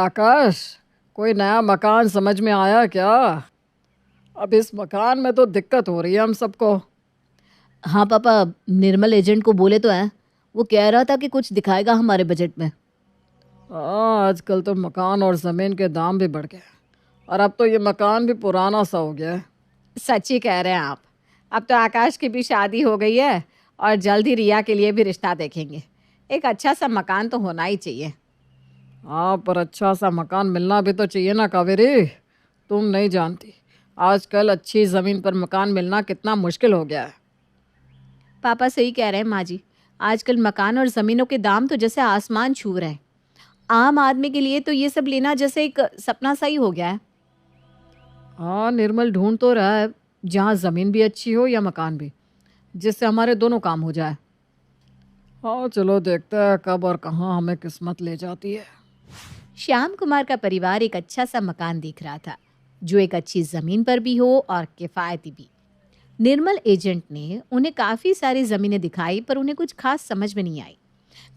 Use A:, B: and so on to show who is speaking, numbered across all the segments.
A: आकाश, कोई नया मकान समझ में आया क्या? अब इस मकान में तो दिक्कत हो रही है हम सबको।
B: हाँ पापा, निर्मल एजेंट को बोले तो हैं। वो कह रहा था कि कुछ दिखाएगा हमारे बजट में।
A: हाँ, आजकल तो मकान और ज़मीन के दाम भी बढ़ गए और अब तो ये मकान भी पुराना सा हो गया है।
C: सच ही कह रहे हैं आप। अब तो आकाश की भी शादी हो गई है और जल्द ही रिया के लिए भी रिश्ता देखेंगे। एक अच्छा सा मकान तो होना ही चाहिए।
A: हाँ, पर अच्छा सा मकान मिलना भी तो चाहिए ना कावेरी। तुम नहीं जानती, आजकल अच्छी ज़मीन पर मकान मिलना कितना मुश्किल हो गया है।
C: पापा सही कह रहे हैं माँ जी। आजकल मकान और ज़मीनों के दाम तो जैसे आसमान छू रहे हैं। आम आदमी के लिए तो ये सब लेना जैसे एक सपना सा ही हो गया है।
A: हाँ, निर्मल ढूंढ तो रहा है जहाँ ज़मीन भी अच्छी हो या मकान भी, जिससे हमारे दोनों काम हो जाए। हाँ, चलो देखते हैं कब और कहाँ हमें किस्मत ले जाती है।
C: श्याम कुमार का परिवार एक अच्छा सा मकान देख रहा था, जो एक अच्छी ज़मीन पर भी हो और किफ़ायती भी। निर्मल एजेंट ने उन्हें काफ़ी सारी ज़मीनें दिखाई, पर उन्हें कुछ खास समझ में नहीं आई।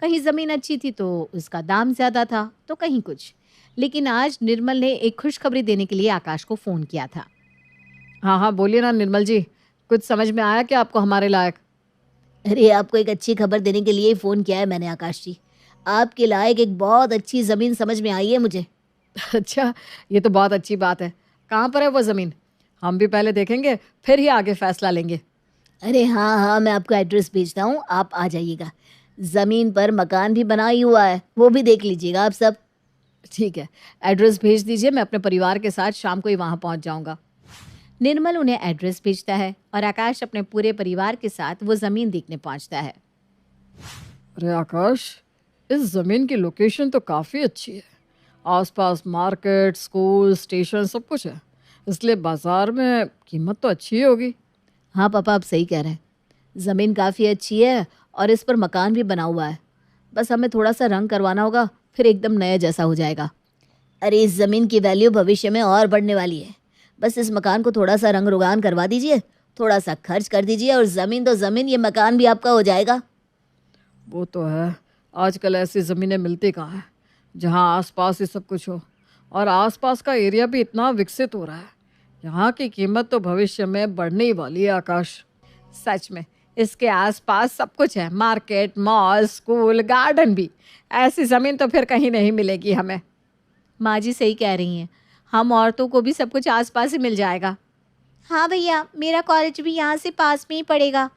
C: कहीं ज़मीन अच्छी थी तो उसका दाम ज़्यादा था, तो कहीं कुछ। लेकिन आज निर्मल ने एक खुशखबरी देने के लिए आकाश को फ़ोन किया था।
A: हाँ हाँ, बोलिए ना निर्मल जी, कुछ समझ में आया क्या आपको हमारे लायक?
B: अरे आपको एक अच्छी खबर देने के लिए ही फ़ोन किया है मैंने आकाश जी। आपके लायक एक बहुत अच्छी ज़मीन समझ में आई है मुझे।
A: अच्छा, ये तो बहुत अच्छी बात है। कहाँ पर है वो ज़मीन? हम भी पहले देखेंगे, फिर ही आगे फैसला लेंगे।
B: अरे हाँ हाँ, मैं आपको एड्रेस भेजता हूँ, आप आ जाइएगा। ज़मीन पर मकान भी बना ही हुआ है, वो भी देख लीजिएगा आप सब।
A: ठीक है, एड्रेस भेज दीजिए, मैं अपने परिवार के साथ शाम को ही वहाँ पहुँच जाऊँगा।
C: निर्मल उन्हें एड्रेस भेजता है और आकाश अपने पूरे परिवार के साथ वो ज़मीन देखने पहुंचता है।
A: अरे आकाश, इस ज़मीन की लोकेशन तो काफ़ी अच्छी है। आसपास मार्केट, स्कूल, स्टेशन सब कुछ है, इसलिए बाज़ार में कीमत तो अच्छी ही होगी।
B: हाँ पापा, आप सही कह रहे हैं। ज़मीन काफ़ी अच्छी है और इस पर मकान भी बना हुआ है। बस हमें थोड़ा सा रंग करवाना होगा, फिर एकदम नए जैसा हो जाएगा। अरे इस ज़मीन की वैल्यू भविष्य में और बढ़ने वाली है। बस इस मकान को थोड़ा सा रंग रोगान करवा दीजिए, थोड़ा सा खर्च कर दीजिए और ज़मीन तो ज़मीन, ये मकान भी आपका हो जाएगा।
A: वो तो है, आजकल ऐसी ज़मीनें मिलती कहाँ हैं जहाँ आसपास ही सब कुछ हो, और आसपास का एरिया भी इतना विकसित हो रहा है। यहाँ की कीमत तो भविष्य में बढ़ने ही वाली है आकाश।
C: सच में इसके आसपास सब कुछ है, मार्केट, मॉल, स्कूल, गार्डन भी। ऐसी ज़मीन तो फिर कहीं नहीं मिलेगी हमें। माँ जी सही कह रही हैं, हम औरतों को भी सब कुछ आसपास ही मिल जाएगा। हाँ भैया, मेरा कॉलेज भी यहाँ से पास में ही पड़ेगा।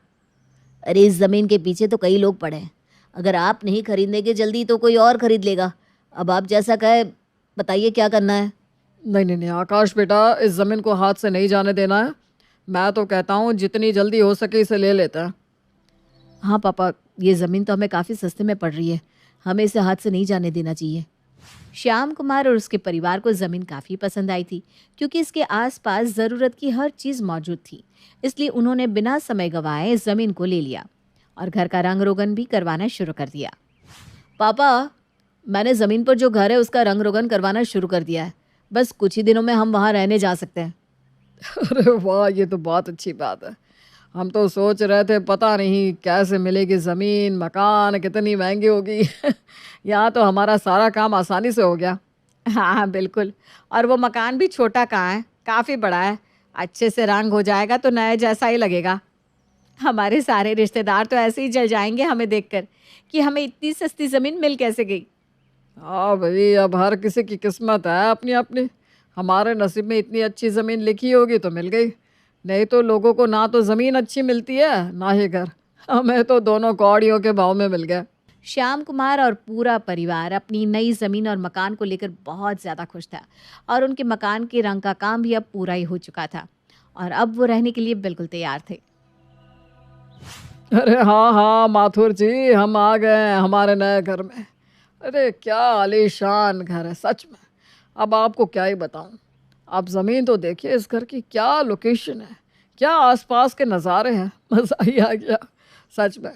B: अरे इस ज़मीन के पीछे तो कई लोग पड़े हैं। अगर आप नहीं खरीदेंगे जल्दी तो कोई और खरीद लेगा। अब आप जैसा कहे, बताइए क्या करना है।
A: नहीं नहीं नहीं आकाश बेटा, इस ज़मीन को हाथ से नहीं जाने देना है। मैं तो कहता हूँ जितनी जल्दी हो सके इसे ले लेते हैं।
B: हाँ पापा, ये ज़मीन तो हमें काफ़ी सस्ते में पड़ रही है, हमें इसे हाथ से नहीं जाने देना चाहिए।
C: श्याम कुमार और उसके परिवार को ज़मीन काफ़ी पसंद आई थी, क्योंकि इसके आसपास ज़रूरत की हर चीज़ मौजूद थी। इसलिए उन्होंने बिना समय गंवाए ज़मीन को ले लिया और घर का रंग रोगन भी करवाना शुरू कर दिया।
B: पापा, मैंने ज़मीन पर जो घर है उसका रंग रोगन करवाना शुरू कर दिया है। बस कुछ ही दिनों में हम वहाँ रहने जा सकते हैं।
A: अरे वाह, ये तो बहुत अच्छी बात है। हम तो सोच रहे थे पता नहीं कैसे मिलेगी ज़मीन, मकान कितनी महंगी होगी। यहाँ तो हमारा सारा काम आसानी से हो गया।
C: हाँ हाँ बिल्कुल। और वो मकान भी छोटा कहाँ है, काफ़ी बड़ा है। अच्छे से रंग हो जाएगा तो नए जैसा ही लगेगा। हमारे सारे रिश्तेदार तो ऐसे ही जल जाएंगे हमें देखकर कि हमें इतनी सस्ती ज़मीन मिल कैसे गई।
A: हाँ भाई, अब हर किसी की किस्मत है अपनी अपनी। हमारे नसीब में इतनी अच्छी ज़मीन लिखी होगी तो मिल गई, नहीं तो लोगों को ना तो ज़मीन अच्छी मिलती है ना ही घर। हमें तो दोनों कौड़ियों के भाव में मिल गए।
C: श्याम कुमार और पूरा परिवार अपनी नई ज़मीन और मकान को लेकर बहुत ज़्यादा खुश था और उनके मकान के रंग का काम भी अब पूरा ही हो चुका था और अब वो रहने के लिए बिल्कुल तैयार थे।
A: अरे हाँ हाँ माथुर जी, हम आ गए हैं हमारे नए घर में। अरे क्या आलीशान घर है सच में। अब आपको क्या ही बताऊं। आप ज़मीन तो देखिए, इस घर की क्या लोकेशन है, क्या आसपास के नज़ारे हैं। मज़ा ही आ गया सच में।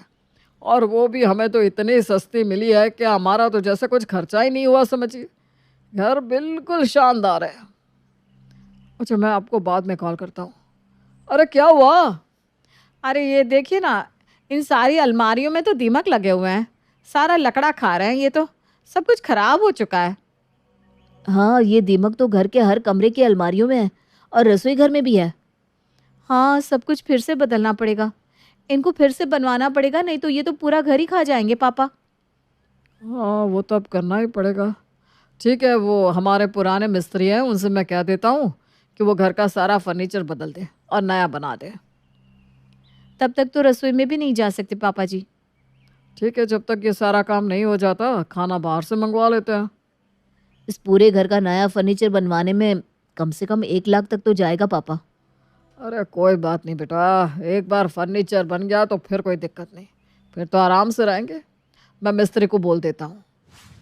A: और वो भी हमें तो इतनी सस्ती मिली है कि हमारा तो जैसे कुछ खर्चा ही नहीं हुआ समझिए। घर बिल्कुल शानदार है। अच्छा, मैं आपको बाद में कॉल करता हूँ। अरे क्या हुआ?
C: अरे ये देखिए ना, इन सारी अलमारियों में तो दीमक लगे हुए हैं। सारा लकड़ा खा रहे हैं, ये तो सब कुछ खराब हो चुका है।
B: हाँ, ये दीमक तो घर के हर कमरे की अलमारियों में है और रसोई घर में भी है।
C: हाँ, सब कुछ फिर से बदलना पड़ेगा। इनको फिर से बनवाना पड़ेगा, नहीं तो ये तो पूरा घर ही खा जाएंगे पापा।
A: हाँ, वो तो अब करना ही पड़ेगा। ठीक है, वो हमारे पुराने मिस्त्री हैं, उनसे मैं कह देता हूँ कि वो घर का सारा फर्नीचर बदल दे और नया बना दे।
C: तब तक तो रसोई में भी नहीं जा सकते पापा जी।
A: ठीक है, जब तक ये सारा काम नहीं हो जाता खाना बाहर से मंगवा लेते हैं।
B: इस पूरे घर का नया फर्नीचर बनवाने में कम से कम 1 लाख तक तो जाएगा पापा।
A: अरे कोई बात नहीं बेटा, एक बार फर्नीचर बन गया तो फिर कोई दिक्कत नहीं, फिर तो आराम से रहेंगे। मैं मिस्त्री को बोल देता हूँ।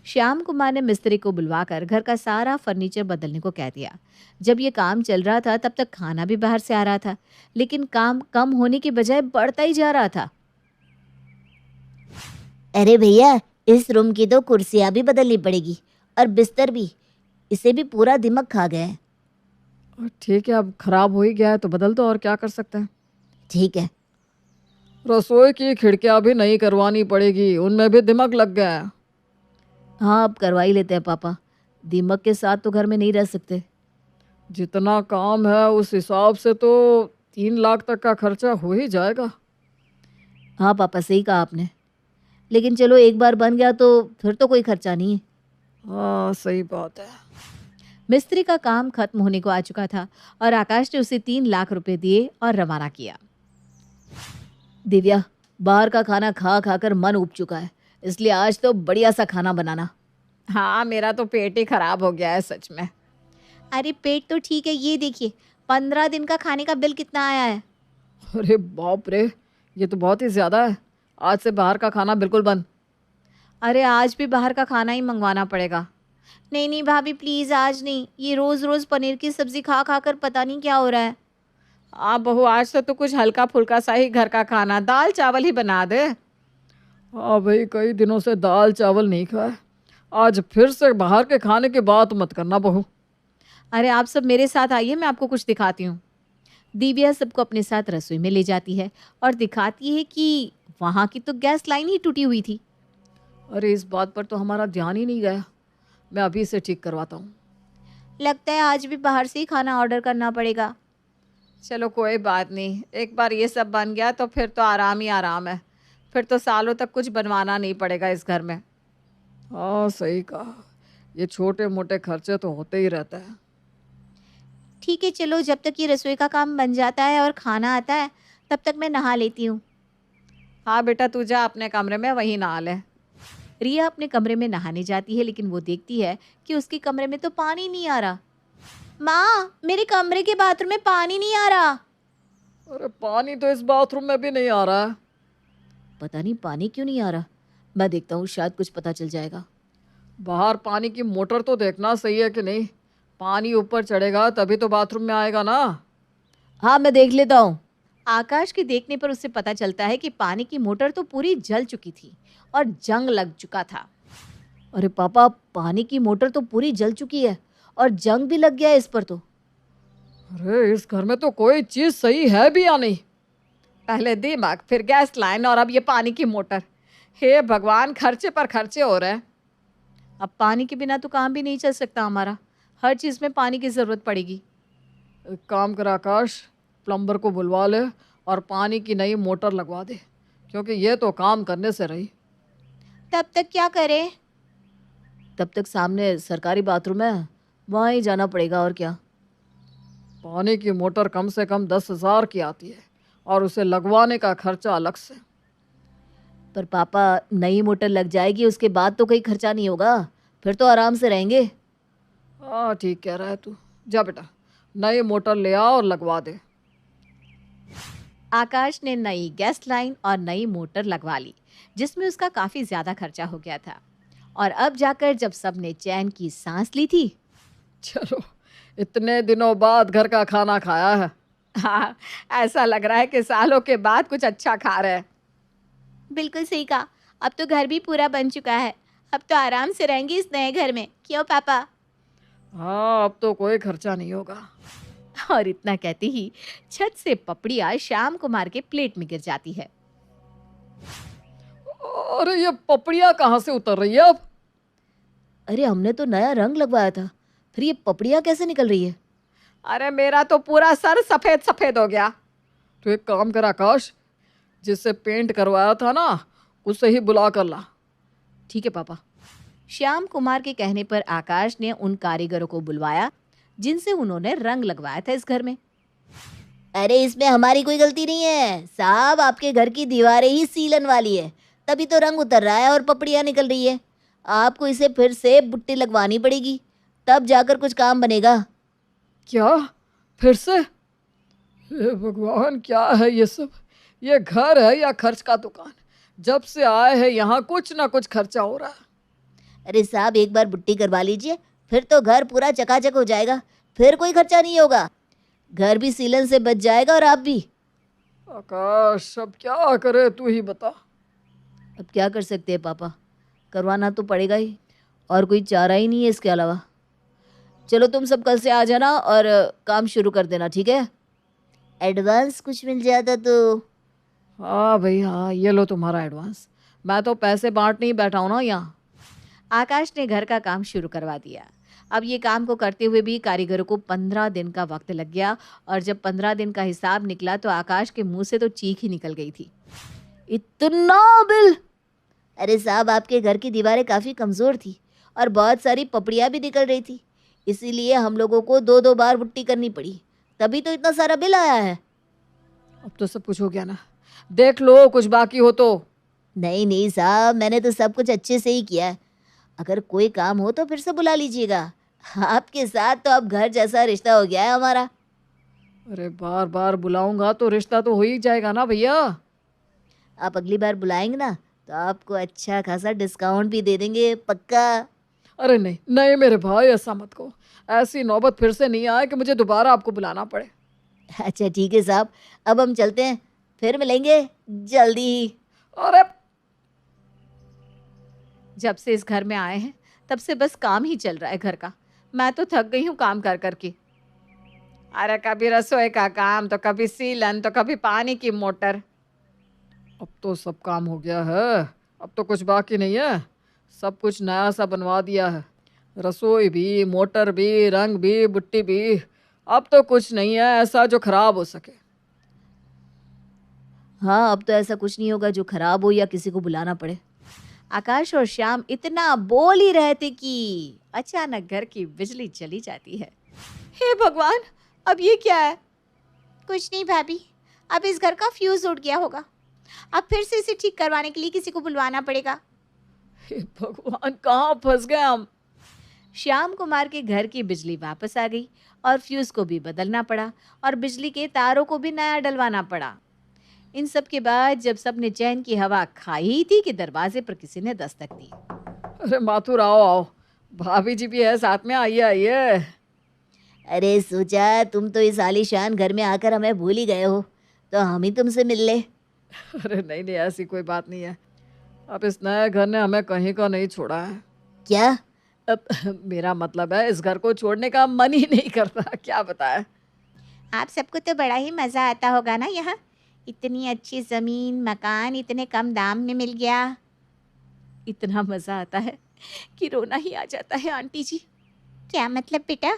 C: श्याम कुमार ने मिस्त्री को बुलवाकर घर का सारा फर्नीचर बदलने को कह दिया। जब ये काम चल रहा था तब तक खाना भी बाहर से आ रहा था, लेकिन काम कम होने की बजाय बढ़ता ही जा रहा था।
B: अरे भैया, इस रूम की तो कुर्सियाँ भी बदलनी पड़ेगी और बिस्तर भी। इसे भी पूरा दिमाग खा गया है।
A: ठीक है, अब खराब हो ही गया है तो बदल दो, और क्या कर सकते हैं।
B: ठीक है।
A: रसोई की खिड़कियां भी नई करवानी पड़ेगी, उनमें भी दिमाग लग गया है।
B: हाँ, अब करवा ही लेते हैं पापा। दीमक के साथ तो घर में नहीं रह सकते।
A: जितना काम है उस हिसाब से तो 3 लाख तक का खर्चा हो ही जाएगा।
B: हाँ पापा, सही कहा आपने। लेकिन चलो, एक बार बन गया तो फिर तो कोई खर्चा नहीं है।
A: हाँ, सही बात है।
C: मिस्त्री का काम खत्म होने को आ चुका था और आकाश ने उसे 3 लाख रुपए दिए और रवाना किया।
B: दिव्या, बाहर का खाना खा खाकर मन उब चुका है, इसलिए आज तो बढ़िया सा खाना बनाना।
C: हाँ, मेरा तो पेट ही खराब हो गया है सच में। अरे पेट तो ठीक है, ये देखिए 15 दिन का खाने का बिल कितना आया है।
A: अरे बाप रे, ये तो बहुत ही ज़्यादा है। आज से बाहर का खाना बिल्कुल बंद।
C: अरे आज भी बाहर का खाना ही मंगवाना पड़ेगा। नहीं नहीं भाभी प्लीज़ आज नहीं, ये रोज़ रोज़ पनीर की सब्ज़ी खा खा कर पता नहीं क्या हो रहा है। हाँ बहू, आज तो कुछ हल्का फुल्का सा ही घर का खाना, दाल चावल ही बना दे।
A: हाँ भाई, कई दिनों से दाल चावल नहीं खाए, आज फिर से बाहर के खाने की बात मत करना बहू।
C: अरे आप सब मेरे साथ आइए, मैं आपको कुछ दिखाती हूँ। दिव्या सबको अपने साथ रसोई में ले जाती है और दिखाती है कि वहाँ की तो गैस लाइन ही टूटी हुई थी।
A: अरे इस बात पर तो हमारा ध्यान ही नहीं गया, मैं अभी इसे ठीक करवाता हूँ।
C: लगता है आज भी बाहर से ही खाना ऑर्डर करना पड़ेगा। चलो कोई बात नहीं, एक बार ये सब बन गया तो फिर तो आराम ही आराम है, फिर तो सालों तक कुछ बनवाना नहीं पड़ेगा इस घर में।
A: हाँ सही कहा, ये छोटे मोटे खर्चे तो होते ही रहते हैं।
C: ठीक है चलो, जब तक ये रसोई का काम बन जाता है और खाना आता है तब तक मैं नहा लेती हूँ। हाँ बेटा, तू जा अपने कमरे में, वहीं नहा ले। रिया अपने कमरे में नहाने जाती है, लेकिन वो देखती है कि उसके कमरे में तो पानी नहीं आ रहा। माँ, मेरे कमरे के बाथरूम में पानी नहीं आ रहा।
A: अरे पानी तो इस बाथरूम में भी नहीं आ रहा है।
B: पता नहीं पानी क्यों नहीं आ रहा। मैं देखता हूँ, शायद कुछ पता चल जाएगा।
A: बाहर पानी की मोटर तो देखना सही है कि नहीं, पानी ऊपर चढ़ेगा तभी तो बाथरूम में आएगा ना।
B: हाँ, मैं देख लेता हूँ।
C: आकाश के देखने पर उसे पता चलता है कि पानी की मोटर तो पूरी जल चुकी थी और जंग लग चुका था।
B: अरे पापा, पानी की मोटर तो पूरी जल चुकी है और जंग भी लग गया है इस पर तो।
A: अरे इस घर में तो कोई चीज़ सही है भी या नहीं।
C: पहले दिमाग, फिर गैस लाइन और अब ये पानी की मोटर। हे भगवान, खर्चे पर खर्चे हो रहे हैं। अब पानी के बिना तो काम भी नहीं चल सकता हमारा, हर चीज़ में पानी की ज़रूरत पड़ेगी।
A: एक काम कर आकाश, प्लम्बर को बुलवा ले और पानी की नई मोटर लगवा दे, क्योंकि ये तो काम करने से रही।
C: तब तक क्या करें?
B: तब तक सामने सरकारी बाथरूम है, वहाँ ही जाना पड़ेगा और क्या।
A: पानी की मोटर कम से कम 10,000 की आती है और उसे लगवाने का खर्चा अलग से।
B: पर पापा, नई मोटर लग जाएगी उसके बाद तो कोई खर्चा नहीं होगा, फिर तो आराम से रहेंगे।
A: हाँ ठीक कह रहा है तू, जा बेटा नई मोटर ले आ और लगवा दे।
C: आकाश ने नई गैस लाइन और नई मोटर लगवा ली, जिसमें उसका काफ़ी ज़्यादा खर्चा हो गया था। और अब जाकर जब सबने चैन की सांस ली थी।
A: चलो, इतने दिनों बाद घर का खाना खाया है।
C: हाँ, ऐसा लग रहा है कि सालों के बाद कुछ अच्छा खा रहे हैं। बिल्कुल सही कहा, अब तो घर भी पूरा बन चुका है, अब तो आराम से रहेंगे इस नए घर में, क्यों पापा?
A: हाँ, अब तो कोई खर्चा नहीं होगा।
C: और इतना कहते ही छत से पपड़िया श्याम कुमार के प्लेट में गिर जाती है।
A: अरे ये पपड़िया कहाँ से उतर रही है अब?
B: अरे हमने तो नया रंग लगवाया था, फिर ये पपड़ियाँ कैसे निकल रही है?
A: अरे मेरा तो पूरा सर सफ़ेद सफ़ेद हो गया। तो एक काम कर आकाश, जिससे पेंट करवाया था ना उसे ही बुला कर ला।
B: ठीक है पापा। श्याम कुमार के कहने पर आकाश ने उन कारीगरों को बुलवाया जिनसे उन्होंने रंग लगवाया था इस घर में। अरे इसमें हमारी कोई गलती नहीं है साहब, आपके घर की दीवारें ही सीलन वाली है, तभी तो रंग उतर रहा है और पपड़ियाँ निकल रही है। आपको इसे फिर से बुट्टी लगवानी पड़ेगी, तब जाकर कुछ काम बनेगा।
A: क्या? फिर से? हे भगवान, क्या है ये सब? ये घर है या खर्च का दुकान? जब से आए हैं यहाँ कुछ ना कुछ खर्चा हो रहा है।
B: अरे साहब एक बार बुट्टी करवा लीजिए, फिर तो घर पूरा चकाचक हो जाएगा, फिर कोई खर्चा नहीं होगा। घर भी सीलन से बच जाएगा और आप भी।
A: आकाश, अब क्या करे तू ही बता।
B: अब क्या कर सकते हैं पापा, करवाना तो पड़ेगा ही, और कोई चारा ही नहीं है इसके अलावा। चलो तुम सब कल से आ जाना और काम शुरू कर देना, ठीक है? एडवांस कुछ मिल जाता तो।
A: हाँ भाई हाँ, ये लो तुम्हारा एडवांस। मैं तो पैसे बांटने ही बैठा हूँ ना यहाँ।
C: आकाश ने घर का काम शुरू करवा दिया। अब ये काम को करते हुए भी कारीगरों को 15 दिन का वक्त लग गया और जब 15 दिन का हिसाब निकला तो आकाश के मुंह से तो चीख ही निकल गई थी।
B: इतना बिल? अरे साहब आपके घर की दीवारें काफ़ी कमज़ोर थी और बहुत सारी पपड़ियाँ भी निकल रही थी, इसीलिए हम लोगों को 2-2 बार बुट्टी करनी पड़ी, तभी तो इतना सारा बिल आया है।
A: अब तो सब कुछ हो गया ना, देख लो कुछ बाकी हो तो।
B: नहीं नहीं साहब, मैंने तो सब कुछ अच्छे से ही किया है। अगर कोई काम हो तो फिर से बुला लीजिएगा। आपके साथ तो अब घर जैसा रिश्ता हो गया है हमारा।
A: अरे बार बार बुलाऊंगा तो रिश्ता तो हो ही जाएगा ना भैया।
B: आप अगली बार बुलाएंगे ना तो आपको अच्छा खासा डिस्काउंट भी दे देंगे, पक्का।
A: अरे नहीं नहीं मेरे भाई, ऐसा मत कहो। ऐसी नौबत फिर से नहीं आए कि मुझे दोबारा आपको बुलाना पड़े।
B: अच्छा ठीक है साहब, अब हम चलते हैं, फिर मिलेंगे जल्दी ही।
A: अरे
C: जब से इस घर में आए हैं तब से बस काम ही चल रहा है घर का। मैं तो थक गई हूँ काम कर करके। अरे कभी रसोई का काम तो कभी सीलन तो कभी पानी की मोटर।
A: अब तो सब काम हो गया है, अब तो कुछ बाकी नहीं है। सब कुछ नया सा बनवा दिया है, रसोई भी, मोटर भी, रंग भी, बुट्टी भी। अब तो कुछ नहीं है ऐसा जो खराब हो सके।
B: हाँ अब तो ऐसा कुछ नहीं होगा जो खराब हो या किसी को बुलाना पड़े।
C: आकाश और श्याम इतना बोल ही रहे थे कि अचानक घर की बिजली चली जाती है। हे भगवान, अब ये क्या है? कुछ नहीं भाभी, अब इस घर का फ्यूज उड़ गया होगा। अब फिर से इसे ठीक करवाने के लिए किसी को बुलवाना पड़ेगा।
A: हे भगवान, कहाँ फंस गए हम।
C: श्याम कुमार के घर की बिजली वापस आ गई और फ्यूज को भी बदलना पड़ा और बिजली के तारों को भी नया डलवाना पड़ा। इन सब के बाद जब सबने चैन की हवा खाई ही थी कि दरवाजे पर किसी ने दस्तक दी।
A: अरे माथुर, आओ आओ, भाभी जी भी है साथ में, आइए आइए।
B: अरे सोचा तुम तो इस आलीशान घर में आकर हमें भूल ही गए हो, तो हम ही तुमसे मिल ले।
A: अरे नहीं नहीं, ऐसी कोई बात नहीं है। अब इस नए घर ने हमें कहीं का नहीं छोड़ा है।
B: क्या?
A: अब मेरा मतलब है इस घर को छोड़ने का मन ही नहीं करता, क्या बताएं।
C: आप सबको तो बड़ा ही मज़ा आता होगा ना यहाँ। इतनी अच्छी ज़मीन मकान इतने कम दाम में मिल गया। इतना मज़ा आता है कि रोना ही आ जाता है आंटी जी। क्या मतलब बेटा?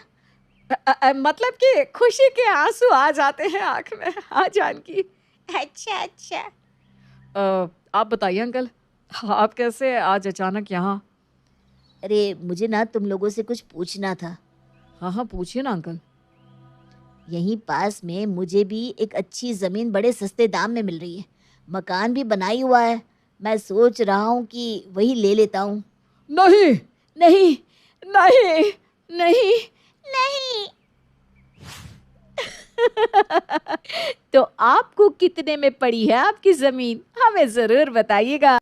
C: मतलब कि खुशी के आंसू आ जाते हैं आँख में। हाँ जानकी। अच्छा अच्छा।
A: आप बताइए अंकल, आप कैसे आज अचानक यहाँ?
B: अरे मुझे ना तुम लोगों से कुछ पूछना था।
A: हाँ हाँ पूछिए ना अंकल।
B: यहीं पास में मुझे भी एक अच्छी ज़मीन बड़े सस्ते दाम में मिल रही है, मकान भी बनाई हुआ है। मैं सोच रहा हूँ कि वही ले लेता हूँ।
A: नहीं
B: नहीं
A: नहीं
B: नहीं
C: नहीं। तो आपको कितने में पड़ी है आपकी ज़मीन? हमें ज़रूर बताइएगा।